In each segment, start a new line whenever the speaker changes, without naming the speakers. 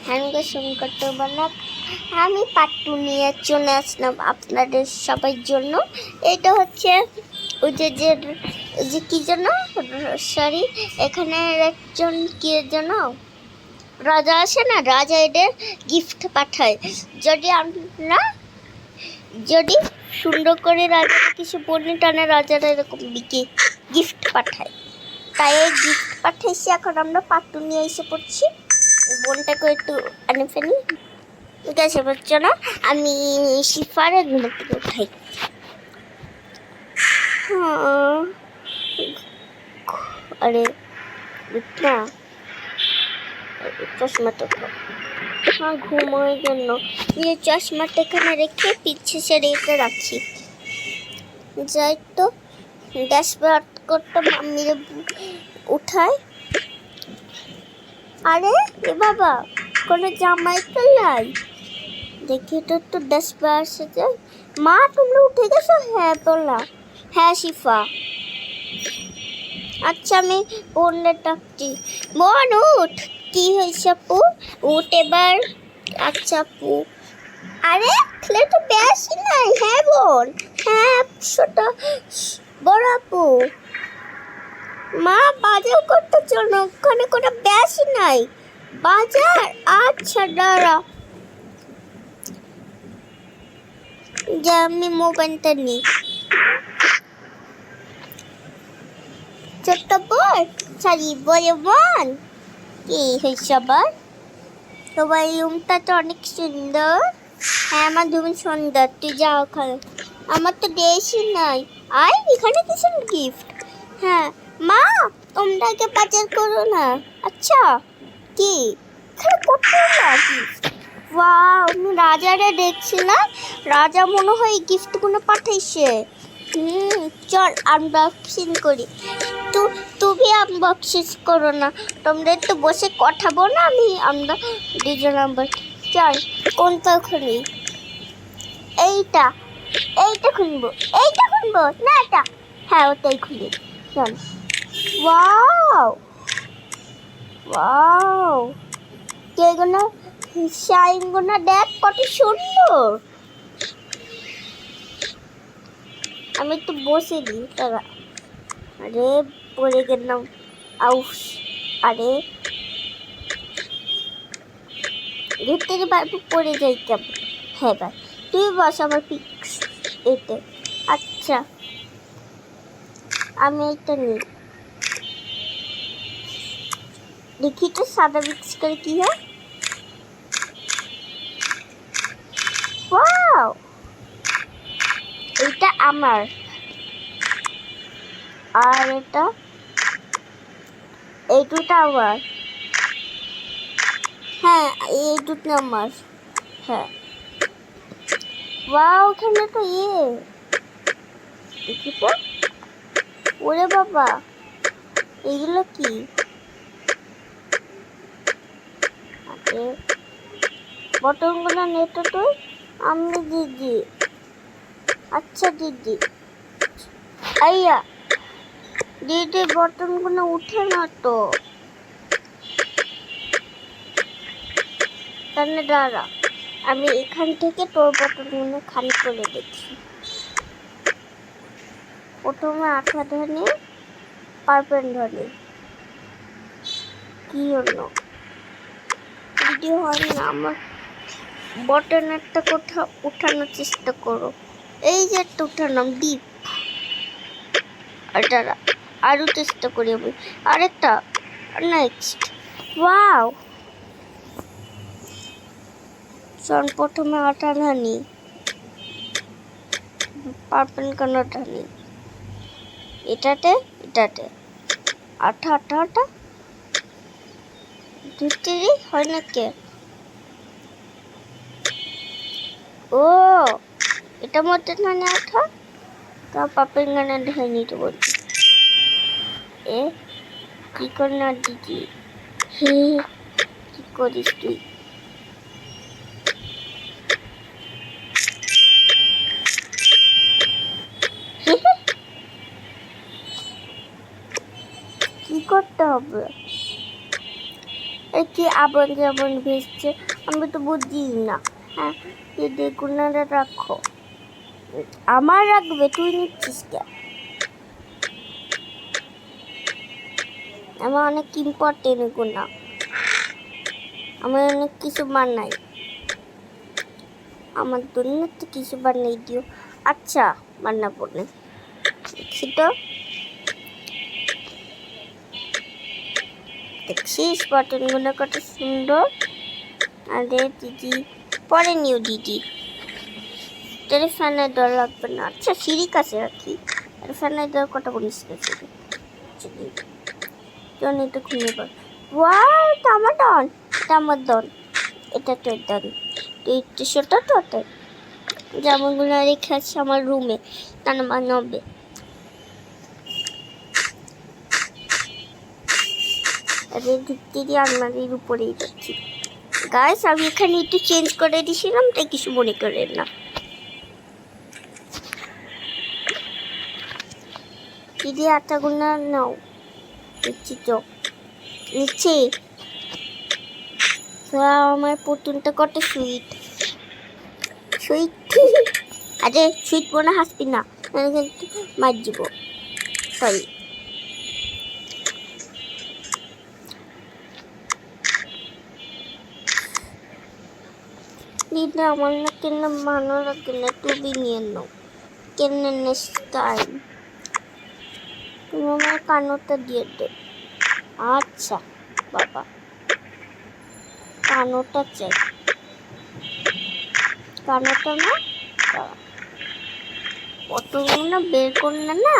হ্যাঙ্গো সংকট বানা আমি পাট্টু নিয়ে চলে আসলাম আপনাদের সবার জন্য। এটা হচ্ছে ওই যে কি যেন সরি এখানে একজন কি যেন রাজা আসে না, রাজা এদের গিফট পাঠায়। যদি সুন্দর করে রাজাকে কিছু বলি টানে রাজারা এরকম গিফট পাঠায়। তাই এই গিফট পাঠাইছি, এখন আমরা পাট্টু নিয়ে এসে পড়ছি। বোনটাকে একটু আনে ফেলি। ঠিক আছে বাচ্চারা, আমি শিফারে ঘুম থেকে উঠাই। আরে না, চশমাটা ঘুমোয় জন্য এই চশমাটা এখানে রেখে পিছে সেরেটা রাখি। যাই তো ড্যাশবোর্ড করতে মাম্মিরে উঠাই। আরে এ বাবা, কোনো জামাই তো নাই, দেখি তো একটু ড্যাশবোর্ড সাথে। মা তোমরা উঠে গেছো? হ্যাঁ বললাম। হ্যাঁ শিফা। আচ্ছা আমি বোনের ডাকছি। বোন উঠ। কি হয়েছে আপু? উঠ এবার। আচ্ছা আপু। আরে খেলে তো বেশি নাই। হ্যাঁ বোন। হ্যাঁ ছোট বড় আপু। মা বাজার করতে চলো, ওখানে কোনো বেশি নাই বাজার। আচ্ছা দাঁড়া, যে আমি মোবাইলটা নিই। ছোট্ট বোন, সরি বড় বোন, কি হয়েছে আবার? তোমার রুমটা তো অনেক সুন্দর। হ্যাঁ আমার রুম সুন্দর, তুই যাও ওখানে। আমার তো বেশি নাই। আয় এখানে কিছু গিফট। হ্যাঁ মা তোমরা আগে বাজার করো না। আচ্ছা কি এখানে করতে না গিফট? ওয়াও, আমি রাজারে দেখছি না, রাজা মনে হয় গিফটগুলো পাঠাইছে। চল আনবক্সিং করি। তুমি আনবক্সিং করো না, তোমরা একটু বসে কথা বলো না, আমরা দুজন চল। কোনটা খুলি? এইটা খুলবো। না এটা, হ্যাঁ ওটাই খুলি। চল। ওয়াও ওয়াও, কেগুলো শাইনগুলো দেখ কত সুন্দর। আমি একটু বসে দিই তারা। আরে পড়ে গেলাম। আউস। আরে ঘুরতে পারবো, পড়ে যাই কেমন? হ্যাঁ ভাই তুই বস আমার পিক্স এতে। আচ্ছা আমি এটা নিই, দেখি তো সাদা মিক্স করে কি হয়। ওয়াও, এটা আমার, আর এই দুটো আমার। হ্যাঁ এই দুটো আমার। হ্যাঁ ওয়াও, ওখানে তো দেখি তো। ওরে বাবা, এগুলো কি? বটনগুলো নেটো তুই, আমি দিদি। আচ্ছা দিদি। আইয়া দিদি বটনগুলো উঠে না তো, তাহলে দাঁড়া আমি এখান থেকে তোর বটনগুলো খালি করে দেখি। প্রথমে আঠা ধরে পারপেন ধরে। কি হলো? ভিডিও হয় না আমার। বটনেরটা কোথাও উঠানোর চেষ্টা করো। এই যে একটা উঠালাম ডিপ। আর দাঁড়া আরও চেষ্টা করি আমি। আরেকটা নেক্সট। ওয়াও, চল প্রথমে আটা ধানি, পারপেন কেন ধানি। এটাতে আঠা আঠা আঠা ধুতে হয় না কে? ও এটার মধ্যে ধানে আঠা, তা পারপেন কেন ধানি তো বলছি। এ কি করে না দিদি? হে কি করিস তুই? কি করতে হবে? কি আবন যাবন ভেসছে, আমি তো বুঝি না। হ্যাঁ, দিদি গুনাটা রাখো। আমার রাখবে, তুই নিচ্ছিস কে? আমার অনেক ইম্পর্টেন্ট গুণা, আমি অনেক কিছু বানাই, আমার দুনিয়াতে কিছু বানাই দিও। আচ্ছা বানাবো না, দেখছি তো। দেখছিস বাটনগুলো কত সুন্দর। আরে দিদি পরে নিও দিদি, তোর ফ্যানের ডর লাগবে না। আচ্ছা সিঁড়ি কাছে রাখি, আর ফ্যানের ডর কটা বলিস কাছে তো খুলে পড়। ওয়াও, এটা আমার ডন, এটা আমার ডন, এটা তোর ডন। তুই একটু ছোটো তো, তোর জামাগুলো রেখে আছে আমার রুমে, তার মানবে। দিদি আলমারির উপরেই যাচ্ছি। গাইস আমি এখানে একটু চেঞ্জ করে দিয়েছিলাম, তাই কিছু মনে করেন না। দিদি আটাগুলো নাও, দেখছি তো নিচ্ছে। আমার পুতুলটা কত সুইট সুইট। আরে সুইট মনে হাসবি না, কিন্তু মার দিব, সরি। দিদি আমার না কেন ভালো লাগে না, তুমি নিয়ে নাও কেন নেক্সট টাইম। তুমি আমার কানোটা দিয়ে দে। আচ্ছা বাবা, কানোটা চাই, কানোটা না কতগুলো না বের করলে না।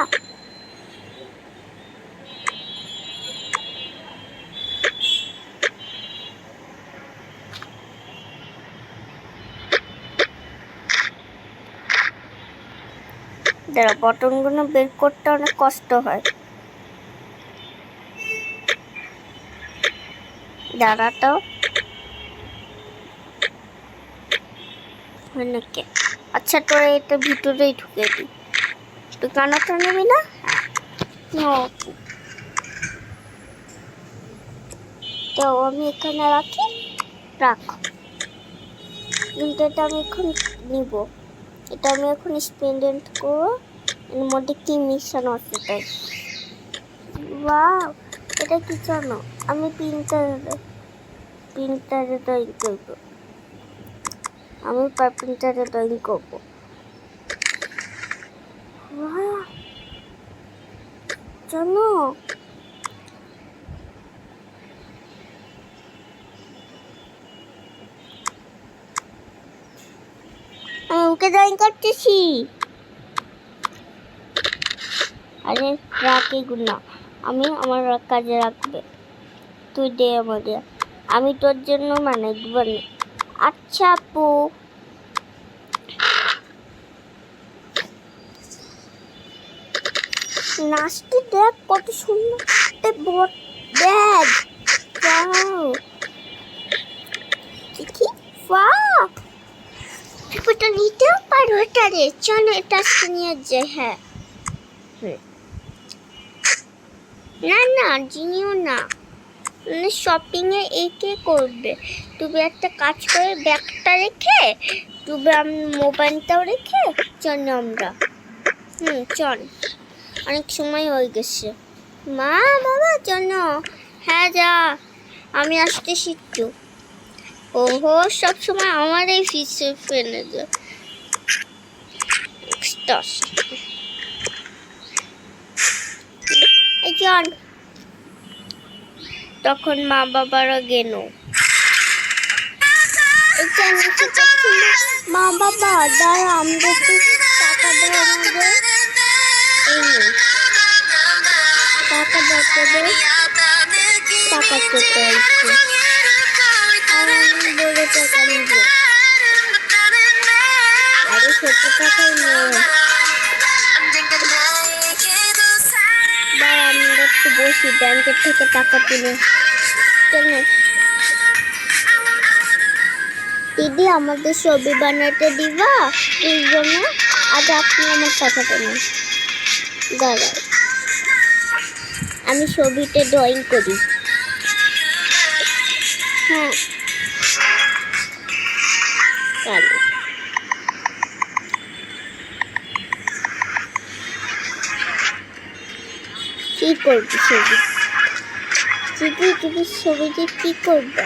দাঁড়া, বটনগুলো বের করতে অনেক কষ্ট হয়। দাঁড়াটাও নাকি? আচ্ছা তোরা এটা ভিতরেই ঢুকে দিই, তুই কানাটা নেবি না? তো আমি এখানে রাখি, রাখ। কিন্তু এটা আমি এখন নিব, এটা আমি এখন স্পেন্ডেন্ট করবো। এর মধ্যে কি মিশানো আছে তাই। ওয়াও, এটা কি জানো? আমি প্রিন্টারে ড্রয়িং করবো, আমি প্রিন্টারে ড্রয়িং করবো। জানো আমি ওকে ড্রয়িং করতেছি। আরে রাখ এগুলো, আমি আমার কাজে রাখবে, তুই দে আমাদের, আমি তোর জন্য বানাই দিব। আচ্ছা আপু, নাচটি দেখ কত সুন্দর, ব্যাগ। ওয়াও, দেখি ওয়াও, এটা নিতেও পারো। এটা রে, চলো এটা নিয়ে যাই। হ্যাঁ না না, জিনিও না, শপিংয়ে একে করবে। তুমি একটা কাজ করে ব্যাগটা রেখে, তুমি আমি মোবাইলটাও রেখে চল আমরা। চল, অনেক সময় হয়ে গেছে। মা বাবা চলো। হ্যাঁ যা, আমি আসতেছি একটু। ওহো, সবসময় আমার এই ফিসে ফেলে যায়। চল, তখন মা বাবারা গেল। মা বাবা দাঁড়া, আমরা একটু টাকা দেবো, আমাদের টাকা দেবো, টাকা চলতে আসছে, আর আমি বলে টাকা নিব। আরে ছোট টাকাই নেই, দাঁড়া আমরা একটু বসি, ব্যাংকের থেকে টাকা তুলে। চলো দিদি, আমাদের ছবি বানাতে দিবা এই জন্য। আজ আপনি আমার টাকাটা নেন, দাঁড়াও আমি ছবিতে ড্রয়িং করি। হ্যাঁ কালো কি করবি ছবি তুমি ছবিতে কি করবে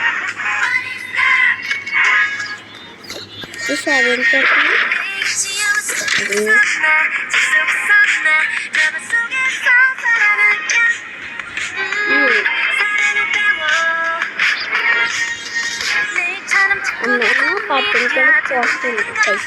সারেনটা আমরা কার্টুন করে পছন্দ খাই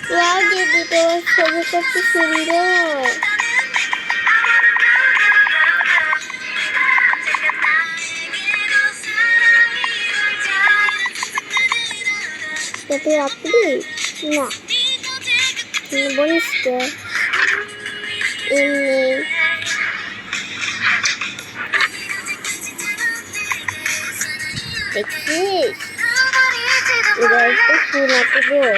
Wow, jadi tuh sebagai kopi sunder. Tapi apa nah, ini bonus ke ini. Teknis. Udah itu sunat tuh.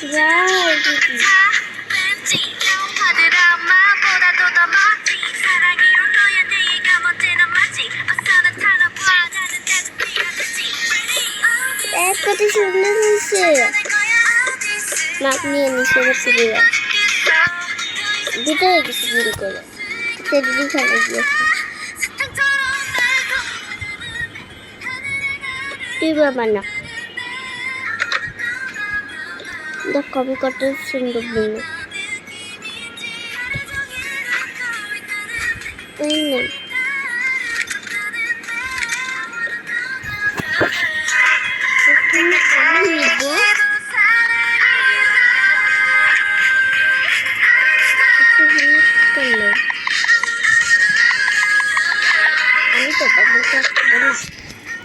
Wow, gitu. Kata sudah bisa. Nak ni sudah sudah. Kita lagi sendiri kalau. Kita di sana dia. Tiba mana? Dah kami kata sudah bunyi. Ini.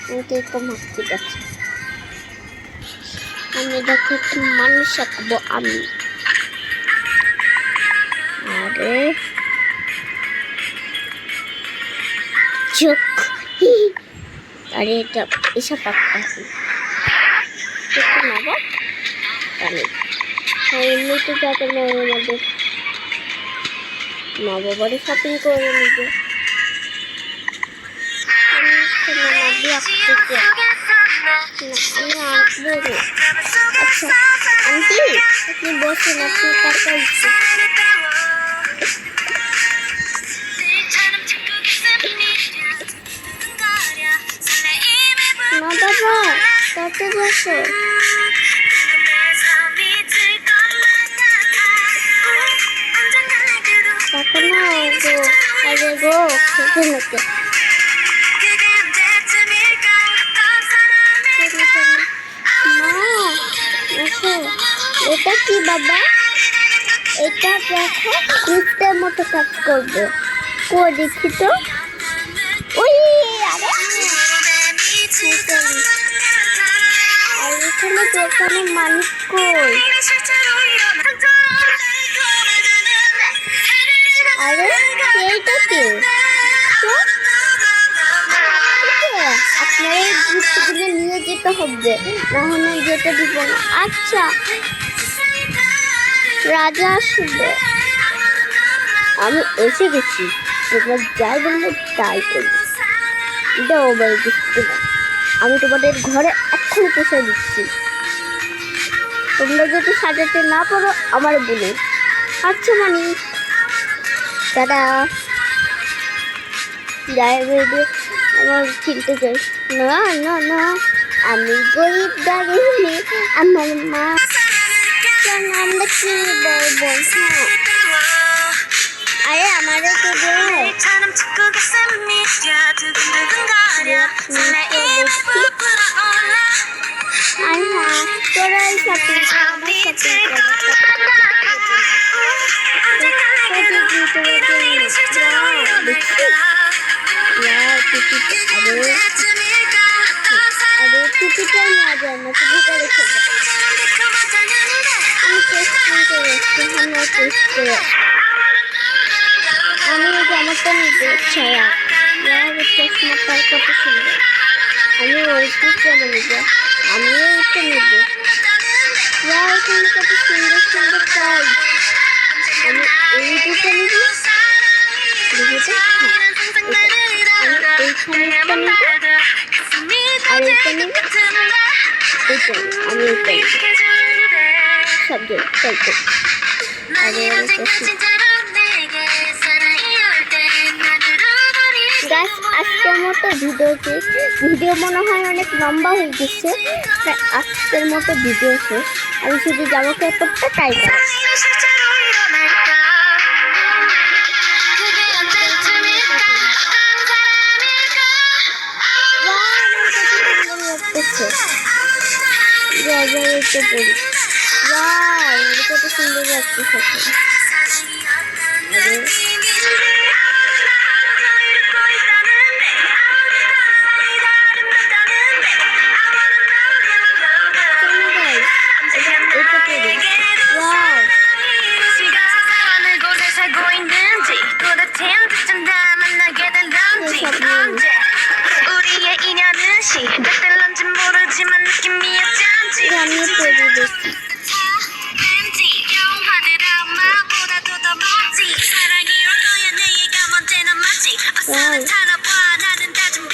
Nanti kau tidak. Kami dapat manusia kebo ami. Ada. Juk. Ada bisa pakai. Itu kenapa? Kami. Ini tu jatuh main ada. Mau bawa shopping ke orang itu. अच्छा aunty अपनी boss से अपने पापा से ना बाबा ताते बसो पापा ना गो अरे गो खेलने लगे এটা কি বাবা এটা দেখো লিফটের মতো কাজ করবে কো দেখি তো ওই আরে আর এখানে দোকানে মানুষ কই আরে এইটা কি আপনারা এই জিনিসগুলো নিয়ে যেতে হবে না হলে যেতে দিব না আচ্ছা রাজা আসবে আমি এসে গেছি তোমরা যাই বলবো তাই করবে। দাও বাড়ি দিচ্ছি না, আমি তোমাদের ঘরে এক্ষুনি পৌঁছে দিচ্ছি। তোমরা যদি সাজাতে না পারো আমার বলো। আচ্ছা মানে দাদা যাই বেরিয়ে আমার কিনতে চাই। না না না, আমি গরিব দাঁড়িয়ে আমার মা কেন আমরা কিনবো বলছো? আরে আমারও তো দেয়। আর হ্যাঁ তোরাই শপিং আরে টিকিটাই নেওয়া যায় না, টিকিটা রেখে দেয়। আমি টেস্ট করে আসছি, আমরা টেস্ট করে আমি ওই জামাটা নিতে ছাড়া চশমাটার কত সুন্দর। আমি ওই জামা নিব, আমিও ওইটা নিব। এখানে কত সুন্দর সুন্দর কাজ। আমি এই দুটো নিব, এইখানেটা নিব আর এইটা নিব, এইটা আমি এইটা নিব। সব ট্রাই করছি। গাছ আজকের মতো ভিডিও মনে হয় অনেক লম্বা হয়ে গেছে, তাই আজকের মতো ভিডিও শেষ। আমি শুধু জামা কাপড়টা ট্রাই করি। কত সুন্দর লাগতেছে।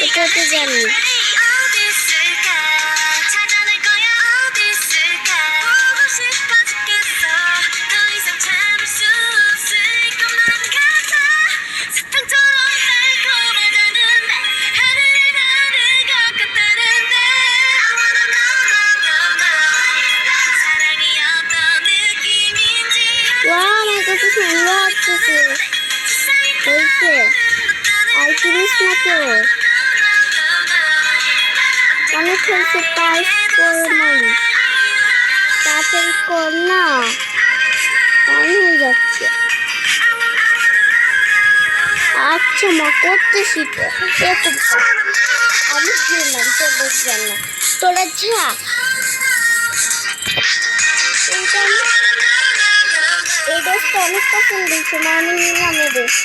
এটাতে জানি অনেক হয়েছে, পাস করে মারি তাড়াতাড়ি কর না, টাইম হয়ে যাচ্ছে। আচ্ছা মা করতেছি তো, আমি গেলাম তো বুঝলাম না, তোরা যা। এই ড্রেসটা অনেক পছন্দ হয়েছে মা, আমি নিলাম এই ড্রেস।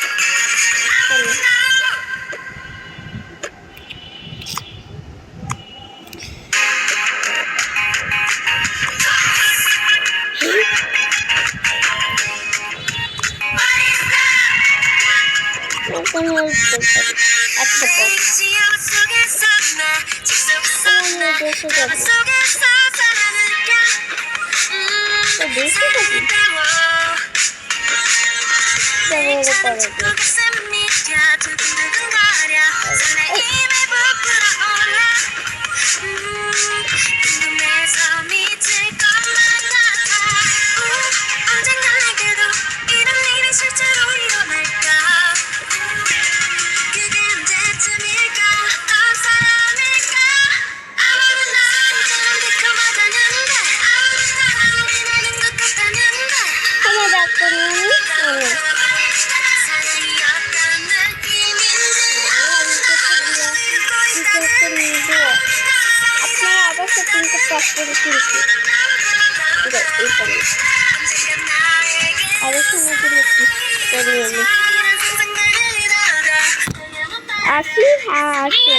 আসি হ্যাঁ আসি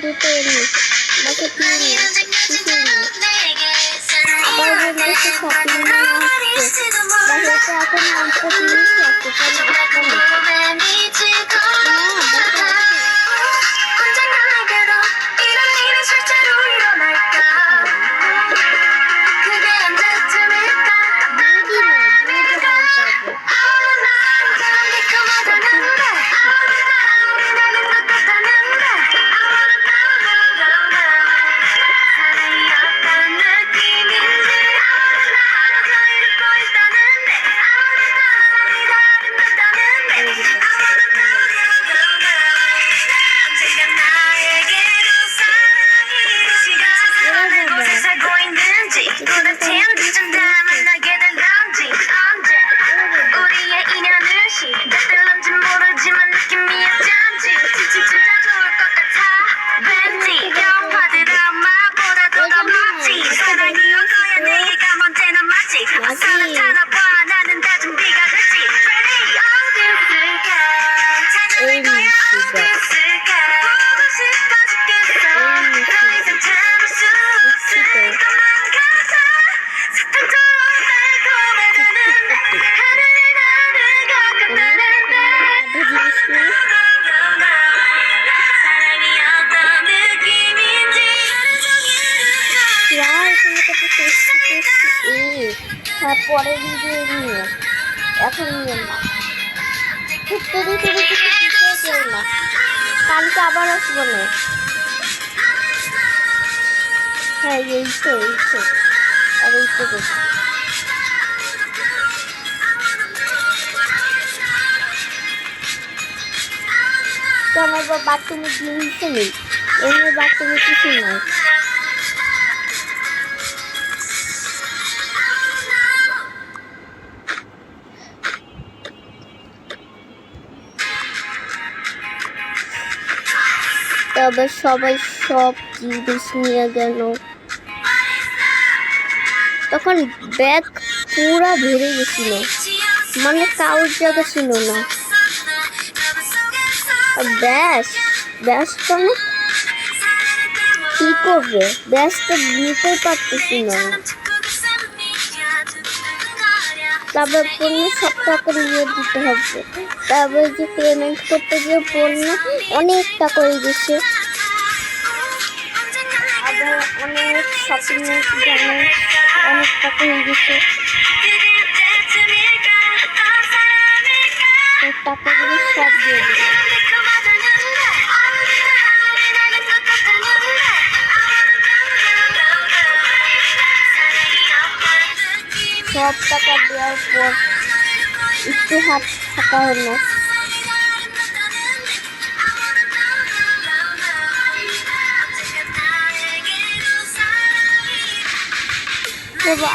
দুটো বাকি বাইরের দেশে শপিং মল আসছে, বাসাতে এখন অল্প জিনিস আছে, তাহলে আসলে পরে ভিডিও নিয়ে এখন নিয়ে না, তুমি দিতে কেউ না, কালকে আবার আসবো না। হ্যাঁ এইসো আর এইসো তো আমার বাথরুমে জিনিস নেই, এমনি বাথরুমে কিছু নয়। তবে সবাই সব জিনিস নিয়ে গেল, তখন ব্যাগ পুরা ভরে গেছিল, মানে কাউর জায়গা ছিল না। ব্যাস তো কি করবে, ব্যাস তো নিতে পারতেছি না। তারপর পণ্য সব টাকা নিয়ে দিতে হবে, তারপর যে পেমেন্ট করতে গিয়ে পণ্য অনেক টাকা হয়ে গেছে, আবার অনেক শপিং জন্য অনেক টাকা হয়ে গেছে। টাকাগুলো সব দিয়ে দিল, সব টাকা দেওয়ার পর একটু হাত ফাঁকা হলো।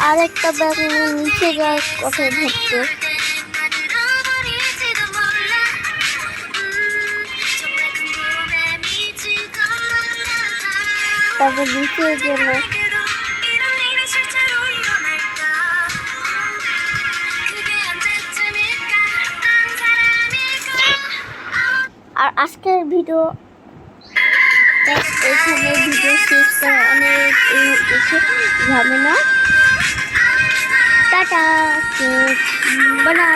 আর একটা ব্যাগ নিচে যাওয়ার কথা ভাবতো, তারপর নিচের জন্য আর আজকের ভিডিও এখানে ভিডিও শেষ করা অনেক ঝামেলা। টাটা বানা।